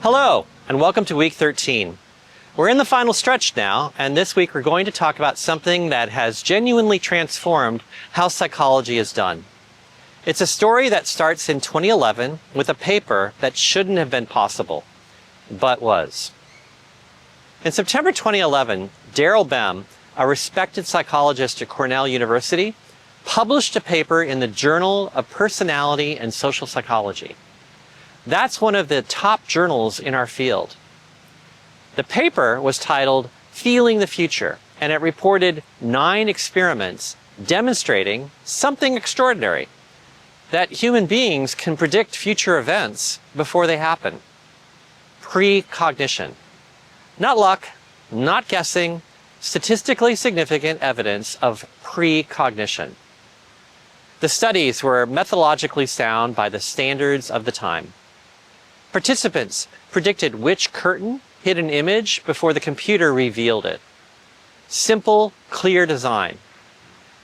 Hello, and welcome to week 13. We're in the final stretch now, and this week we're going to talk about something that has genuinely transformed how psychology is done. It's a story that starts in 2011 with a paper that shouldn't have been possible, but was. In September 2011, Daryl Bem, a respected psychologist at Cornell University, published a paper in the Journal of Personality and Social Psychology. That's one of the top journals in our field. The paper was titled Feeling the Future, and it reported 9 experiments demonstrating something extraordinary, that human beings can predict future events before they happen. Precognition. Not luck, not guessing, statistically significant evidence of precognition. The studies were methodologically sound by the standards of the time. Participants predicted which curtain hid an image before the computer revealed it. Simple, clear design.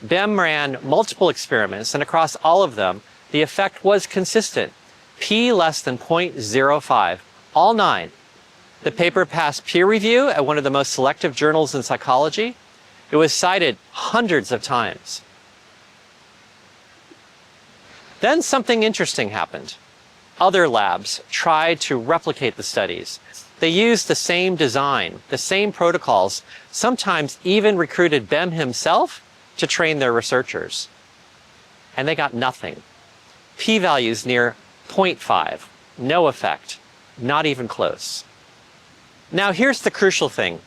Bem ran multiple experiments, and across all of them, the effect was consistent. P less than 0.05, all 9. The paper passed peer review at one of the most selective journals in psychology. It was cited hundreds of times. Then something interesting happened. Other labs tried to replicate the studies. They used the same design, the same protocols, sometimes even recruited Bem himself to train their researchers. And they got nothing. P-values near 0.5, no effect, not even close. Now here's the crucial thing.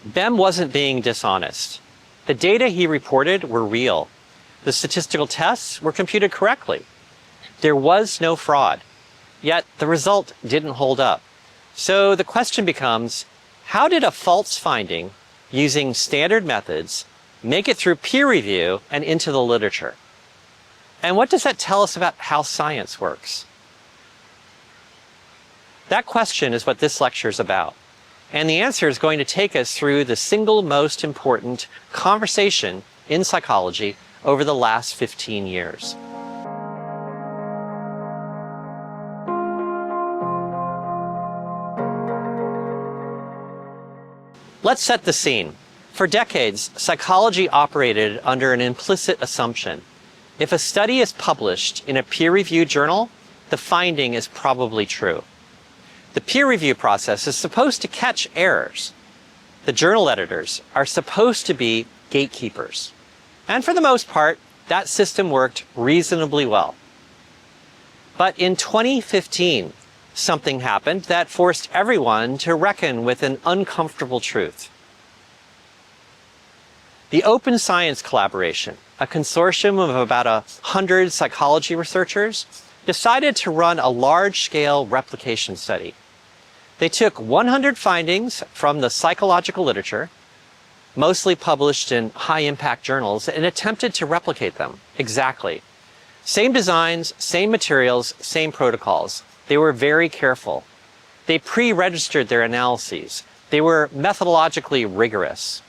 Bem wasn't being dishonest. The data he reported were real. The statistical tests were computed correctly. There was no fraud. Yet the result didn't hold up. So the question becomes, how did a false finding using standard methods make it through peer review and into the literature? And what does that tell us about how science works? That question is what this lecture is about. And the answer is going to take us through the single most important conversation in psychology over the last 15 years. Let's set the scene. For decades, psychology operated under an implicit assumption. If a study is published in a peer-reviewed journal, the finding is probably true. The peer review process is supposed to catch errors. The journal editors are supposed to be gatekeepers. And for the most part, that system worked reasonably well. But in 2015, something happened that forced everyone to reckon with an uncomfortable truth. The Open Science Collaboration, a consortium of about 100 psychology researchers, decided to run a large-scale replication study. They took 100 findings from the psychological literature, mostly published in high-impact journals, and attempted to replicate them exactly. Same designs, same materials, same protocols. They were very careful. They pre-registered their analyses. They were methodologically rigorous.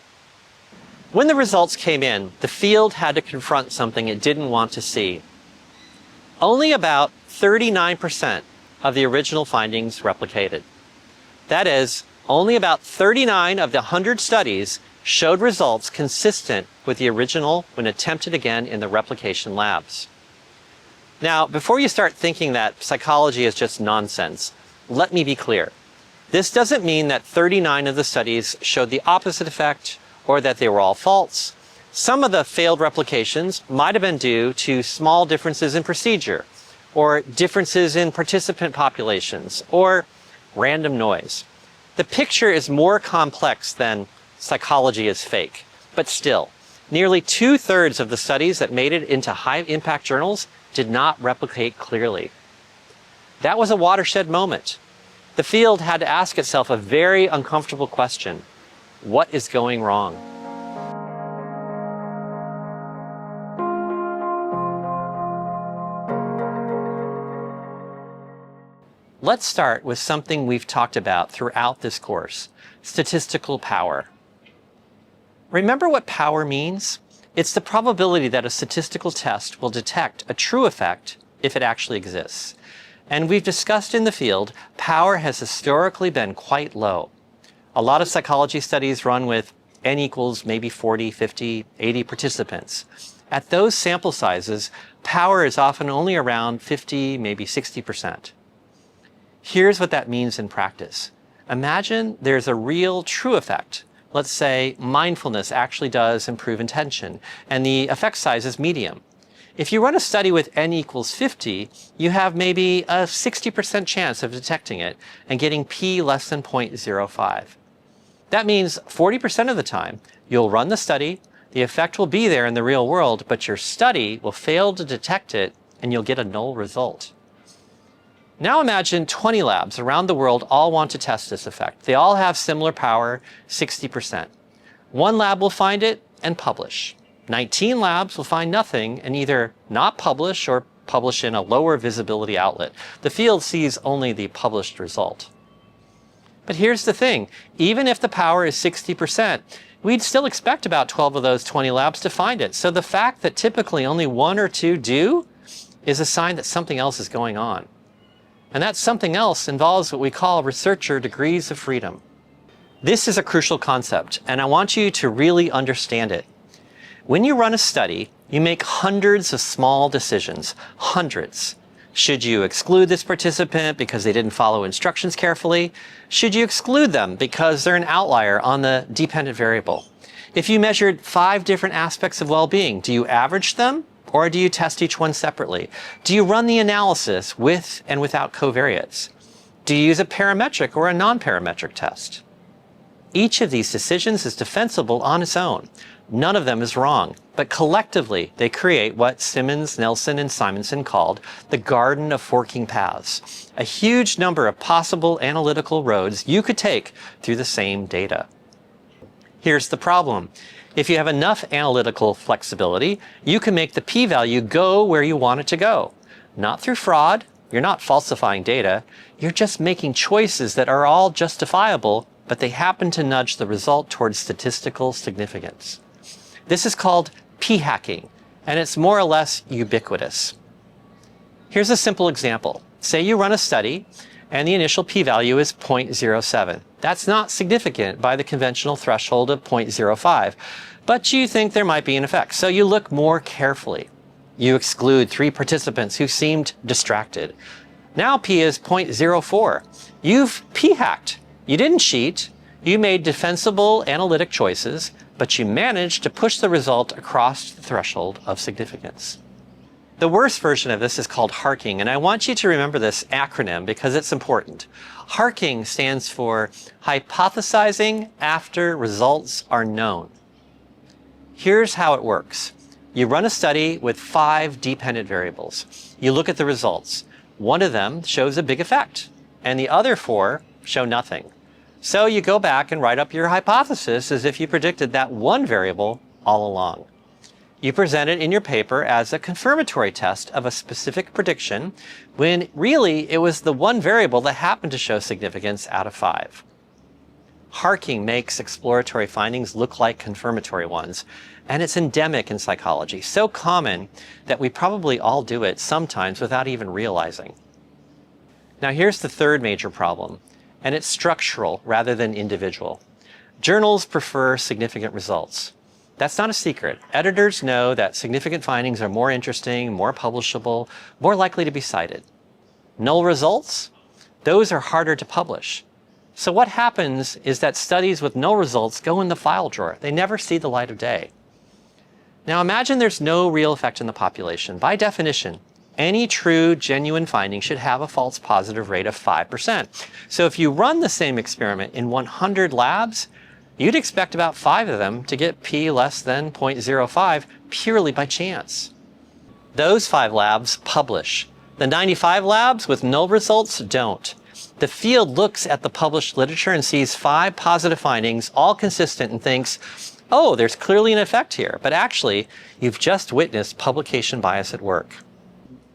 When the results came in, the field had to confront something it didn't want to see. Only about 39% of the original findings replicated. That is, only about 39 of the 100 studies showed results consistent with the original when attempted again in the replication labs. Now, before you start thinking that psychology is just nonsense, let me be clear. This doesn't mean that 39 of the studies showed the opposite effect or that they were all false. Some of the failed replications might have been due to small differences in procedure, or differences in participant populations, or random noise. The picture is more complex than psychology is fake, but still, nearly 2/3 of the studies that made it into high-impact journals did not replicate clearly. That was a watershed moment. The field had to ask itself a very uncomfortable question. What is going wrong? Let's start with something we've talked about throughout this course, statistical power. Remember what power means? It's the probability that a statistical test will detect a true effect if it actually exists. And we've discussed in the field, power has historically been quite low. A lot of psychology studies run with n equals maybe 40, 50, 80 participants. At those sample sizes, power is often only around 50, maybe 60%. Here's what that means in practice. Imagine there's a real true effect. Let's say mindfulness actually does improve intention, and the effect size is medium. If you run a study with n equals 50, you have maybe a 60% chance of detecting it and getting p less than 0.05. That means 40% of the time, you'll run the study, the effect will be there in the real world, but your study will fail to detect it and you'll get a null result. Now imagine 20 labs around the world all want to test this effect. They all have similar power, 60%. One lab will find it and publish. 19 labs will find nothing and either not publish or publish in a lower visibility outlet. The field sees only the published result. But here's the thing, even if the power is 60%, we'd still expect about 12 of those 20 labs to find it. So the fact that typically only 1 or 2 do is a sign that something else is going on. And that something else involves what we call researcher degrees of freedom. This is a crucial concept, and I want you to really understand it. When you run a study, you make hundreds of small decisions, hundreds. Should you exclude this participant because they didn't follow instructions carefully? Should you exclude them because they're an outlier on the dependent variable? If you measured 5 different aspects of well-being, do you average them or do you test each one separately? Do you run the analysis with and without covariates? Do you use a parametric or a non-parametric test? Each of these decisions is defensible on its own. None of them is wrong, but collectively they create what Simmons, Nelson, and Simonson called the garden of forking paths, a huge number of possible analytical roads you could take through the same data. Here's the problem. If you have enough analytical flexibility, you can make the p-value go where you want it to go. Not through fraud, you're not falsifying data, you're just making choices that are all justifiable, but they happen to nudge the result towards statistical significance. This is called p-hacking, and it's more or less ubiquitous. Here's a simple example. Say you run a study, and the initial p-value is 0.07. That's not significant by the conventional threshold of 0.05, but you think there might be an effect, so you look more carefully. You exclude 3 participants who seemed distracted. Now p is 0.04. You've p-hacked. You didn't cheat. You made defensible analytic choices, but you managed to push the result across the threshold of significance. The worst version of this is called HARKing, and I want you to remember this acronym because it's important. HARKing stands for hypothesizing after results are known. Here's how it works. You run a study with 5 dependent variables. You look at the results. One of them shows a big effect, and the other 4 show nothing. So you go back and write up your hypothesis as if you predicted that one variable all along. You present it in your paper as a confirmatory test of a specific prediction, when really it was the one variable that happened to show significance out of 5. HARKing makes exploratory findings look like confirmatory ones, and it's endemic in psychology, so common that we probably all do it sometimes without even realizing. Now here's the third major problem, and it's structural rather than individual. Journals prefer significant results. That's not a secret. Editors know that significant findings are more interesting, more publishable, more likely to be cited. Null results? Those are harder to publish. So what happens is that studies with null results go in the file drawer. They never see the light of day. Now imagine there's no real effect in the population. By definition, any true, genuine finding should have a false positive rate of 5%. So if you run the same experiment in 100 labs, you'd expect about 5 of them to get p less than 0.05 purely by chance. Those 5 labs publish. The 95 labs with null results don't. The field looks at the published literature and sees 5 positive findings, all consistent, and thinks, oh, there's clearly an effect here. But actually, you've just witnessed publication bias at work.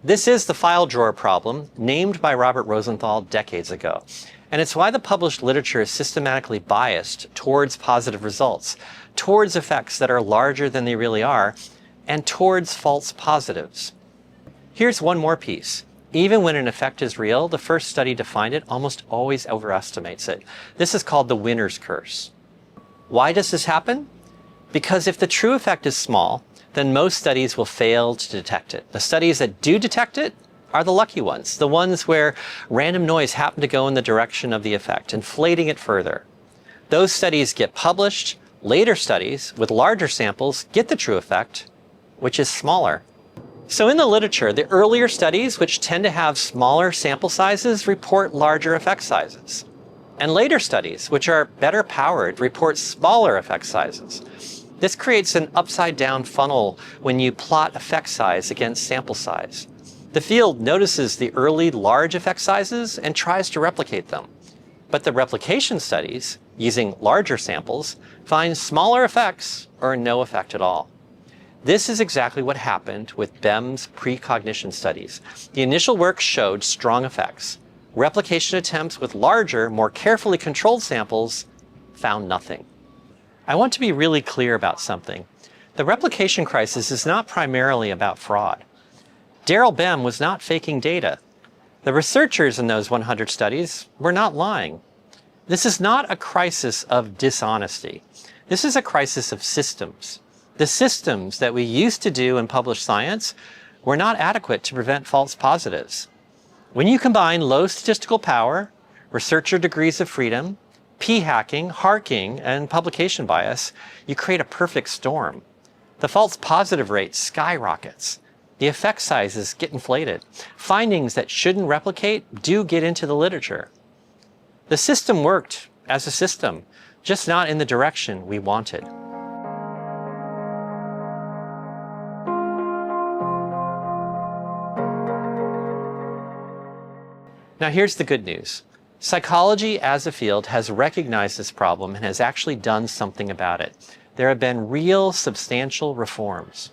This is the file drawer problem, named by Robert Rosenthal decades ago. And it's why the published literature is systematically biased towards positive results, towards effects that are larger than they really are, and towards false positives. Here's one more piece. Even when an effect is real, the first study to find it almost always overestimates it. This is called the winner's curse. Why does this happen? Because if the true effect is small, then most studies will fail to detect it. The studies that do detect it are the lucky ones, the ones where random noise happened to go in the direction of the effect, inflating it further. Those studies get published. Later studies with larger samples get the true effect, which is smaller. So in the literature, the earlier studies, which tend to have smaller sample sizes, report larger effect sizes. And later studies, which are better powered, report smaller effect sizes. This creates an upside-down funnel when you plot effect size against sample size. The field notices the early large effect sizes and tries to replicate them. But the replication studies, using larger samples, find smaller effects or no effect at all. This is exactly what happened with Bem's precognition studies. The initial work showed strong effects. Replication attempts with larger, more carefully controlled samples found nothing. I want to be really clear about something. The replication crisis is not primarily about fraud. Daryl Bem was not faking data. The researchers in those 100 studies were not lying. This is not a crisis of dishonesty. This is a crisis of systems. The systems that we used to do and publish science were not adequate to prevent false positives. When you combine low statistical power, researcher degrees of freedom, p-hacking, HARKing, and publication bias, you create a perfect storm. The false positive rate skyrockets. The effect sizes get inflated. Findings that shouldn't replicate do get into the literature. The system worked as a system, just not in the direction we wanted. Now here's the good news. Psychology as a field has recognized this problem and has actually done something about it. There have been real substantial reforms.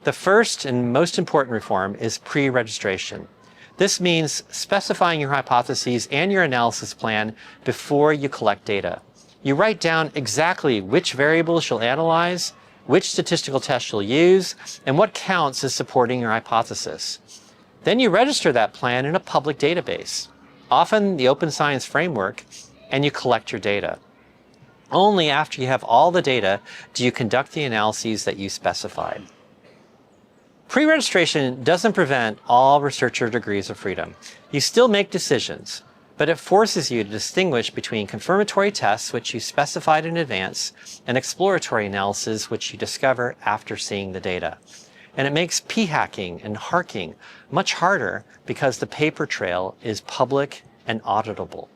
The first and most important reform is pre-registration. This means specifying your hypotheses and your analysis plan before you collect data. You write down exactly which variables you'll analyze, which statistical tests you'll use, and what counts as supporting your hypothesis. Then you register that plan in a public database, often the Open Science Framework, and you collect your data. Only after you have all the data do you conduct the analyses that you specified. Pre-registration doesn't prevent all researcher degrees of freedom. You still make decisions, but it forces you to distinguish between confirmatory tests, which you specified in advance, and exploratory analysis, which you discover after seeing the data. And it makes p-hacking and HARKing much harder because the paper trail is public and auditable.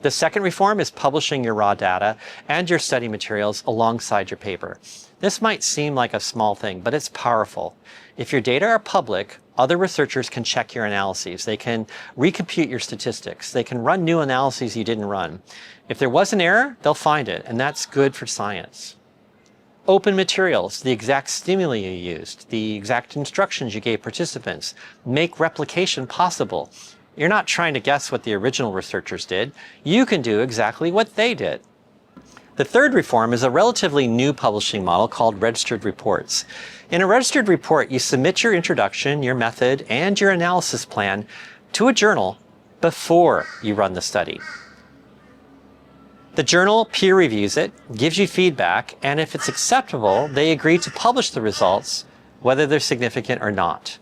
The second reform is publishing your raw data and your study materials alongside your paper. This might seem like a small thing, but it's powerful. If your data are public, other researchers can check your analyses. They can recompute your statistics. They can run new analyses you didn't run. If there was an error, they'll find it, and that's good for science. Open materials, the exact stimuli you used, the exact instructions you gave participants, make replication possible. You're not trying to guess what the original researchers did. You can do exactly what they did. The third reform is a relatively new publishing model called registered reports. In a registered report, you submit your introduction, your method, and your analysis plan to a journal before you run the study. The journal peer reviews it, gives you feedback, and if it's acceptable, they agree to publish the results, whether they're significant or not.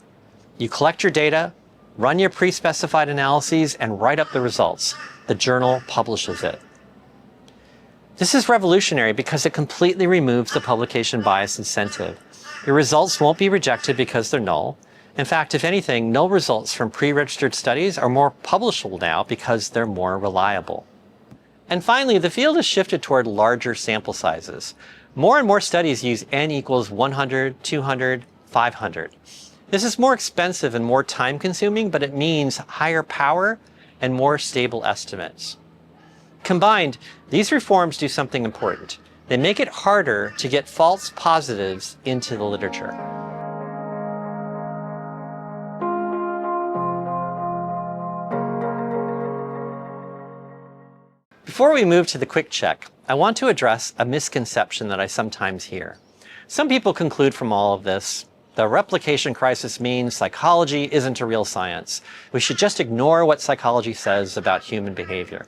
You collect your data, run your pre-specified analyses, and write up the results. The journal publishes it. This is revolutionary because it completely removes the publication bias incentive. Your results won't be rejected because they're null. In fact, if anything, null results from pre-registered studies are more publishable now because they're more reliable. And finally, the field has shifted toward larger sample sizes. More and more studies use n equals 100, 200, 500. This is more expensive and more time-consuming, but it means higher power and more stable estimates. Combined, these reforms do something important. They make it harder to get false positives into the literature. Before we move to the quick check, I want to address a misconception that I sometimes hear. Some people conclude from all of this The replication crisis means psychology isn't a real science. We should just ignore what psychology says about human behavior.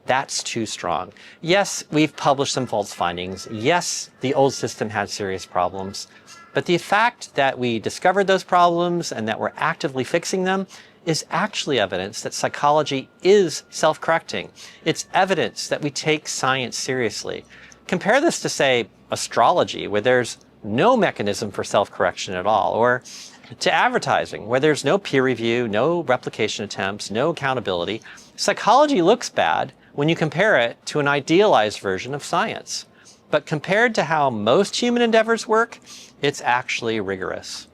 That's too strong. Yes, we've published some false findings. Yes, the old system had serious problems. But the fact that we discovered those problems and that we're actively fixing them is actually evidence that psychology is self-correcting. It's evidence that we take science seriously. Compare this to, say, astrology, where there's no mechanism for self-correction at all, or to advertising, where there's no peer review, no replication attempts, no accountability. Psychology looks bad when you compare it to an idealized version of science. But compared to how most human endeavors work, it's actually rigorous.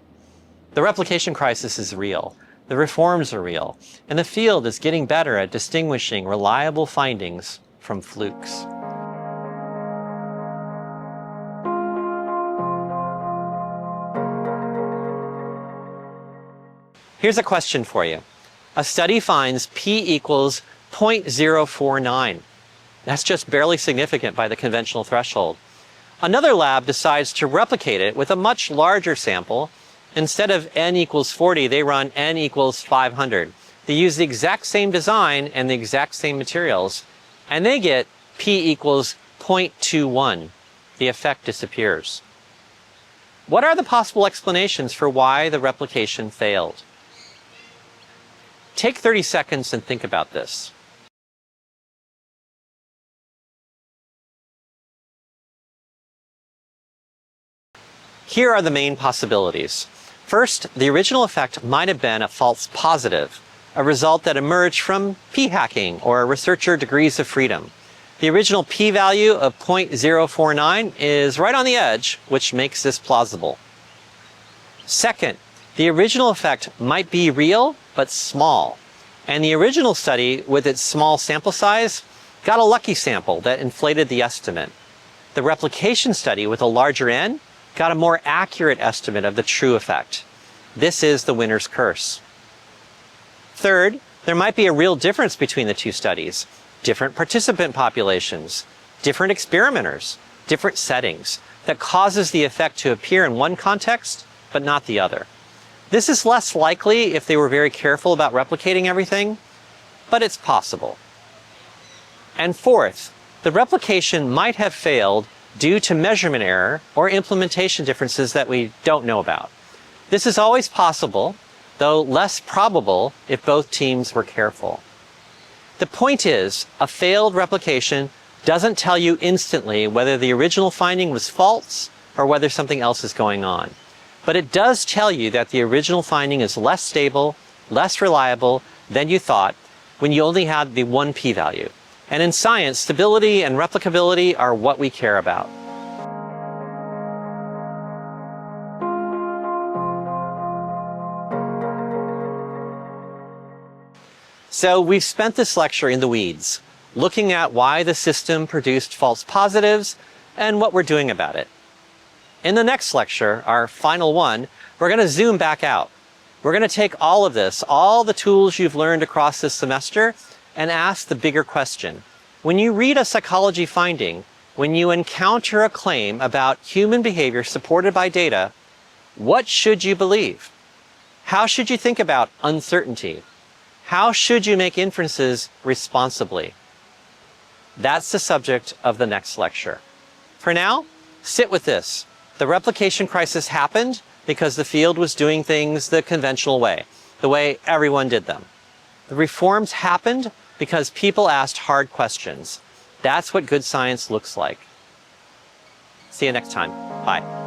The replication crisis is real. The reforms are real. And the field is getting better at distinguishing reliable findings from flukes. Here's a question for you. A study finds p equals 0.049. That's just barely significant by the conventional threshold. Another lab decides to replicate it with a much larger sample. Instead of n equals 40, they run n equals 500. They use the exact same design and the exact same materials, and they get p equals 0.21. The effect disappears. What are the possible explanations for why the replication failed? Take 30 seconds and think about this. Here are the main possibilities. First, the original effect might have been a false positive, a result that emerged from p-hacking or researcher degrees of freedom. The original p-value of 0.049 is right on the edge, which makes this plausible. Second, the original effect might be real, but small. And the original study, with its small sample size, got a lucky sample that inflated the estimate. The replication study, with a larger n, got a more accurate estimate of the true effect. This is the winner's curse. Third, there might be a real difference between the two studies. Different participant populations, different experimenters, different settings, that causes the effect to appear in one context, but not the other. This is less likely if they were very careful about replicating everything, but it's possible. And fourth, the replication might have failed due to measurement error or implementation differences that we don't know about. This is always possible, though less probable if both teams were careful. The point is, a failed replication doesn't tell you instantly whether the original finding was false or whether something else is going on. But it does tell you that the original finding is less stable, less reliable than you thought when you only had the one p-value. And in science, stability and replicability are what we care about. So we've spent this lecture in the weeds, looking at why the system produced false positives and what we're doing about it. In the next lecture, our final one, we're going to zoom back out. We're going to take all of this, all the tools you've learned across this semester, and ask the bigger question. When you read a psychology finding, when you encounter a claim about human behavior supported by data, what should you believe? How should you think about uncertainty? How should you make inferences responsibly? That's the subject of the next lecture. For now, sit with this. The replication crisis happened because the field was doing things the conventional way, the way everyone did them. The reforms happened because people asked hard questions. That's what good science looks like. See you next time. Bye.